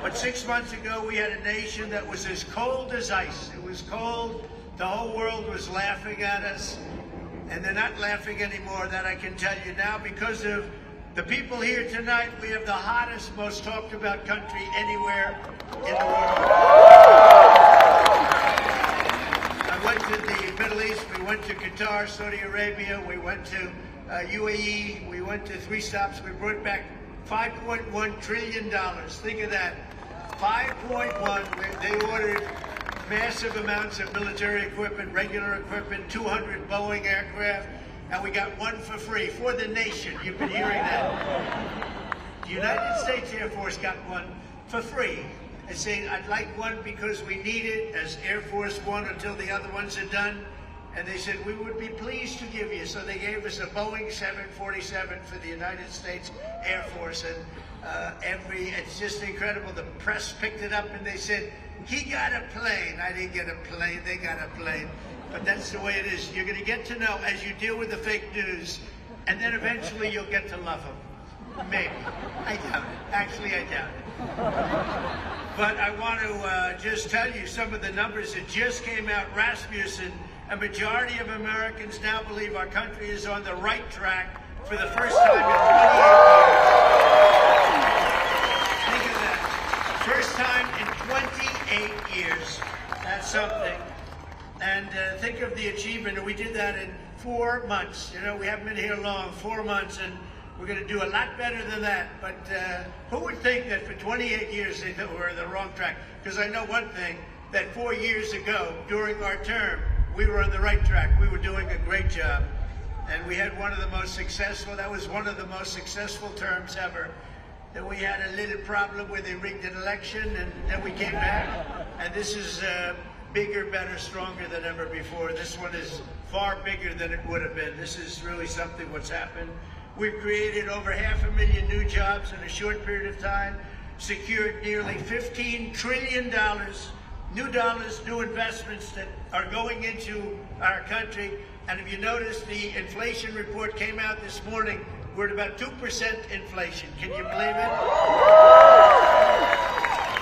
But 6 months ago, we had a nation that was as cold as ice. It was cold. The whole world was laughing at us. And they're not laughing anymore, that I can tell you now, because of the people here tonight. We have the hottest, most talked about country anywhere in the world. I went to the Middle East, we went to Qatar, Saudi Arabia, we went to UAE, we went to 3 stops, we brought back $5.1 trillion. Think of that. 5.1, they ordered massive amounts of military equipment, regular equipment, 200 Boeing aircraft, and we got one for free for the nation. You've been hearing that. The United States Air Force got one for free. And saying, I'd like one because we need it as Air Force One until the other ones are done. And they said, we would be pleased to give you. So they gave us a Boeing 747 for the United States Air Force. And it's just incredible. The press picked it up and they said, he got a plane. I didn't get a plane. They got a plane. But that's the way it is. You're going to get to know as you deal with the fake news, and then eventually you'll get to love them. Maybe. I doubt it. Actually, I doubt it. But I want to just tell you some of the numbers that just came out. Rasmussen, a majority of Americans now believe our country is on the right track for the first time in 28 years. Think of that. First time in 28 years. That's something. And think of the achievement. And we did that in 4 months. You know, we haven't been here long, 4 months, and we're going to do a lot better than that. But who would think that for 28 years they thought we were on the wrong track? Because I know one thing, that 4 years ago, during our term, we were on the right track. We were doing a great job. And we had one of the most successful, that was one of the most successful terms ever. Then we had a little problem where they rigged an election, and then we came back. And this is bigger, better, stronger than ever before. This one is far bigger than it would have been. This is really something what's happened. We've created over 500,000 new jobs in a short period of time, secured nearly $15 trillion, new investments that are going into our country. And if you notice, the inflation report came out this morning. We're at about 2% inflation. Can you believe it?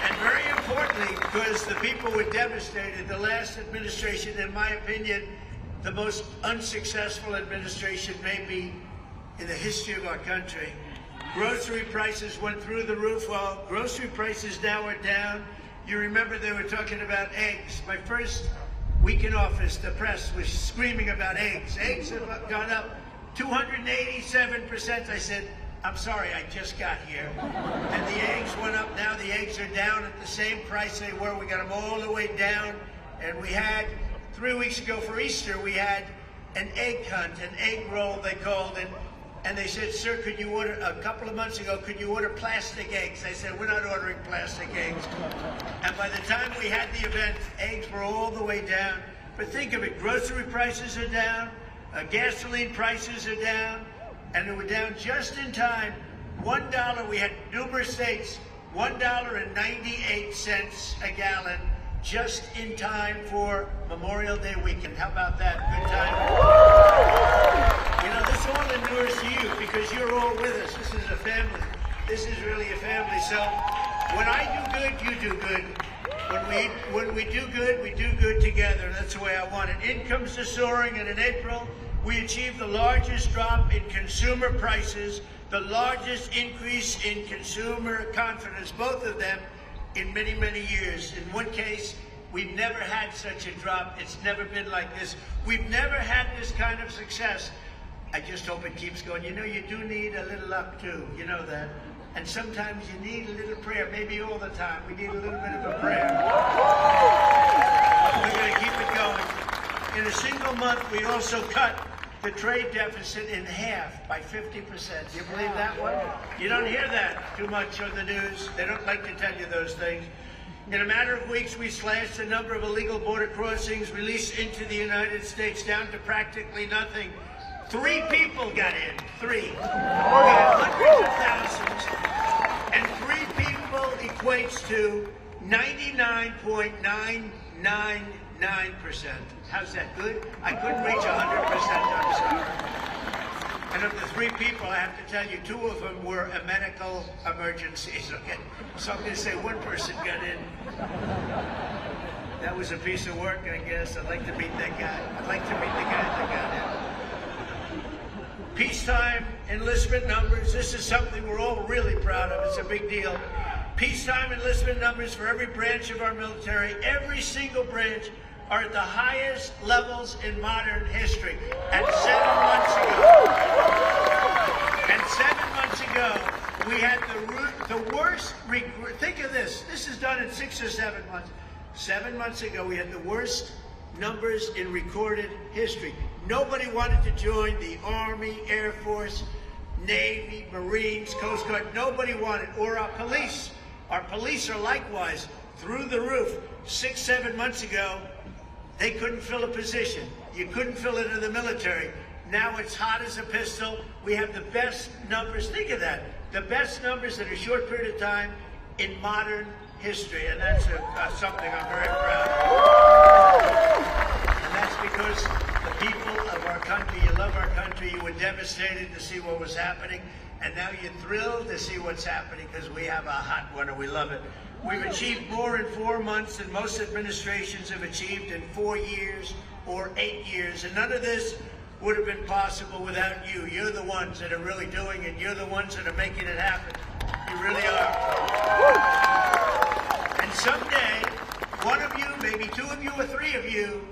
And very importantly, because the people were devastated, the last administration, in my opinion, the most unsuccessful administration maybe in the history of our country. Grocery prices went through the roof. Well, grocery prices now are down. You remember they were talking about eggs. My first week in office, the press was screaming about eggs. Eggs have gone up 287%. I said, I'm sorry, I just got here. And the eggs went up. Now the eggs are down at the same price they were. We got them all the way down. And we had, 3 weeks ago for Easter, we had an egg hunt, an egg roll they called it. And they said, sir, could you order, a couple of months ago, could you order plastic eggs? I said, we're not ordering plastic eggs. And by the time we had the event, eggs were all the way down. But think of it, grocery prices are down, gasoline prices are down, and they were down just in time. $1, we had numerous states, $1.98 a gallon, just in time for Memorial Day weekend. How about that? Good time. You know, this all endures to you because you're all with us. This is a family. This is really a family. So when I do good, you do good. When we do good, we do good together. That's the way I want it. Incomes are soaring, and in April, we achieved the largest drop in consumer prices, the largest increase in consumer confidence, both of them, in many, many years. In one case, we've never had such a drop. It's never been like this. We've never had this kind of success. I just hope it keeps going. You know, you do need a little luck, too. You know that. And sometimes you need a little prayer. Maybe all the time. We need a little bit of a prayer. We're going to keep it going. In a single month, we also cut the trade deficit in half by 50%. Do you believe that one? You don't hear that too much on the news. They don't like to tell you those things. In a matter of weeks, we slashed the number of illegal border crossings released into the United States down to practically nothing. 3 people got in. 3. We had hundreds of thousands. And 3 people equates to 99.999%. How's that, good? I couldn't reach 100%, I'm sorry. And of the 3 people, I have to tell you, 2 of them were medical emergencies, okay? So I'm going to say 1 person got in. That was a piece of work, I guess. I'd like to meet that guy. I'd like to meet the guy that got in. Peacetime enlistment numbers. This is something we're all really proud of. It's a big deal. Peacetime enlistment numbers for every branch of our military, every single branch, are at the highest levels in modern history. And 7 months ago, we had the worst, think of this, this is done in 6 or 7 months. 7 months ago, we had the worst numbers in recorded history. Nobody wanted to join the Army, Air Force, Navy, Marines, Coast Guard. Nobody wanted, or our police. Our police are likewise through the roof. 6, 7 months ago, they couldn't fill a position. You couldn't fill it in the military. Now it's hot as a pistol. We have the best numbers. Think of that. The best numbers in a short period of time in modern history. And that's something I'm very proud of. And that's because the people of our country, you love our country, you were devastated to see what was happening. And now you're thrilled to see what's happening because we have a hot one and we love it. We've achieved more in 4 months than most administrations have achieved in 4 years or 8 years. And none of this would have been possible without you. You're the ones that are really doing it. You're the ones that are making it happen. You really are. And someday, 1 of you, maybe 2 of you or 3 of you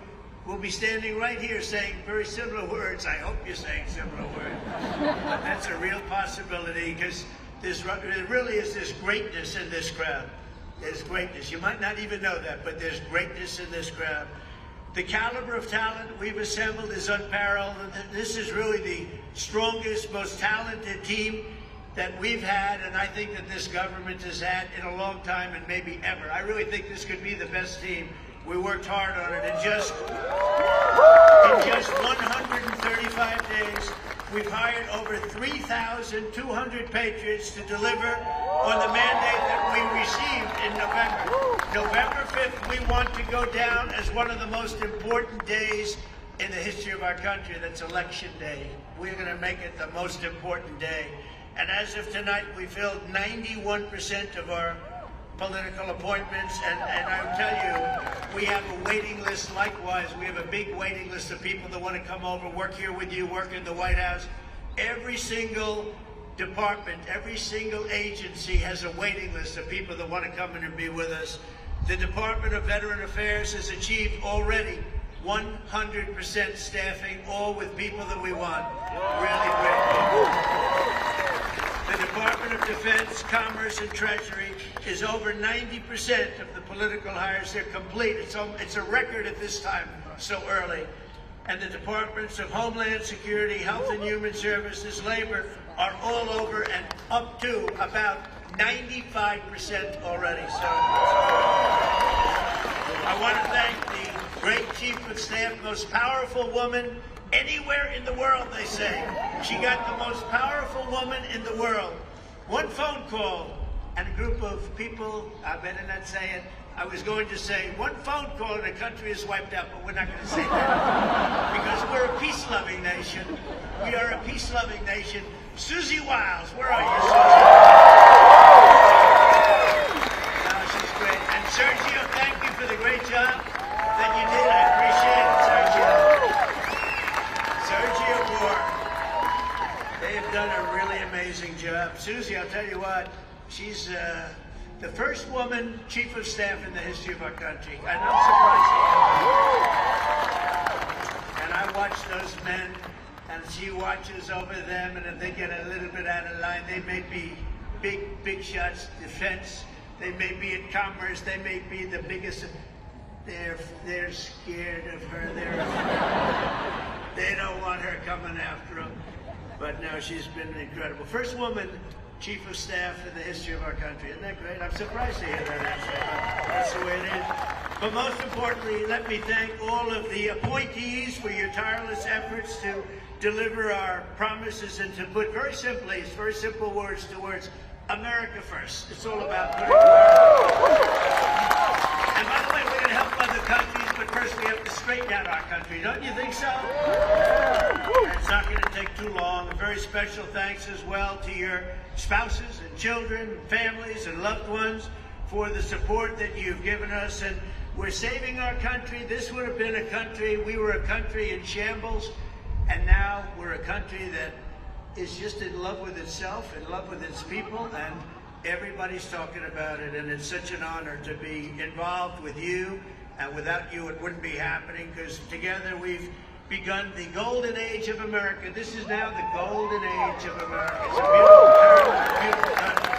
will be standing right here saying very similar words. I hope you're saying similar words. But that's a real possibility because there really is this greatness in this crowd. There's greatness. You might not even know that, but there's greatness in this crowd. The caliber of talent we've assembled is unparalleled. This is really the strongest, most talented team that we've had, and I think that this government has had in a long time and maybe ever. I really think this could be the best team. We worked hard on it. In just 135 days, we've hired over 3,200 patriots to deliver on the mandate that we received in November. November 5th, we want to go down as one of the most important days in the history of our country. That's Election Day. We're going to make it the most important day. And as of tonight, we filled 91% of our political appointments, and I'll tell you, we have a waiting list likewise. We have a big waiting list of people that want to come over, work here with you, work in the White House. Every single department, every single agency has a waiting list of people that want to come in and be with us. The Department of Veteran Affairs has achieved already 100% staffing, all with people that we want. Really great people. The Department of Defense, Commerce, and Treasury is over 90% of the political hires. They're complete. It's a record at this time, so early. And the Departments of Homeland Security, Health and Human Services, Labor are all over and up to about 95% already. So I want to thank the great Chief of Staff, most powerful woman anywhere in the world, they say. She got the most powerful woman in the world. One phone call and a group of people, I better not say it, I was going to say one phone call and the country is wiped out, but we're not going to say that. Because we're a peace-loving nation. We are a peace-loving nation. Susie Wiles, where are you, Susie? No, she's great. And Sergio, thank you for the great job that you did. I appreciate it, Sergio. Sergio Moore. They have done a really amazing job. Susie, I'll tell you what, she's the first woman chief of staff in the history of our country. And I'm surprised. And I watch those men, and she watches over them, and if they get a little bit out of line, they may be big shots, defense, they may be in commerce, they may be the biggest. They're scared of her. They don't want her coming after them. But no, she's been incredible. First woman chief of staff in the history of our country. Isn't that great? I'm surprised to hear that answer, but that's the way it is. But most importantly, let me thank all of the appointees for your tireless efforts to deliver our promises and to put very simply, very simple words towards America first. It's all about putting America first. And by the way, we're going to help other countries, but first we have to straighten out our country. Don't you think so? It's not going to take too long. very special thanks as well to your spouses and children, families and loved ones for the support that you've given us. And we're saving our country. This would have been a country, we were a country in shambles, and now we're a country that is just in love with itself, in love with its people, and everybody's talking about it. And it's such an honor to be involved with you. And without you, it wouldn't be happening, because together we've begun the golden age of America. This is now the golden age of America. It's a beautiful time, a beautiful country.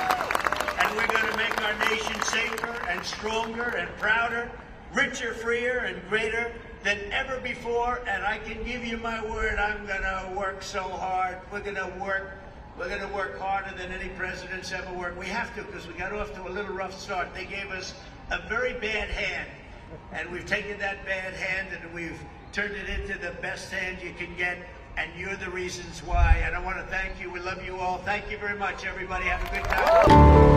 And we're going to make our nation safer and stronger and prouder, richer, freer, and greater than ever before. And I can give you my word, I'm going to work so hard. We're going to work harder than any president's ever worked. We have to, because we got off to a little rough start. They gave us a very bad hand, and we've taken that bad hand and we've turned it into the best hand you can get, and you're the reasons why. And I want to thank you. We love you all. Thank you very much, everybody. Have a good time.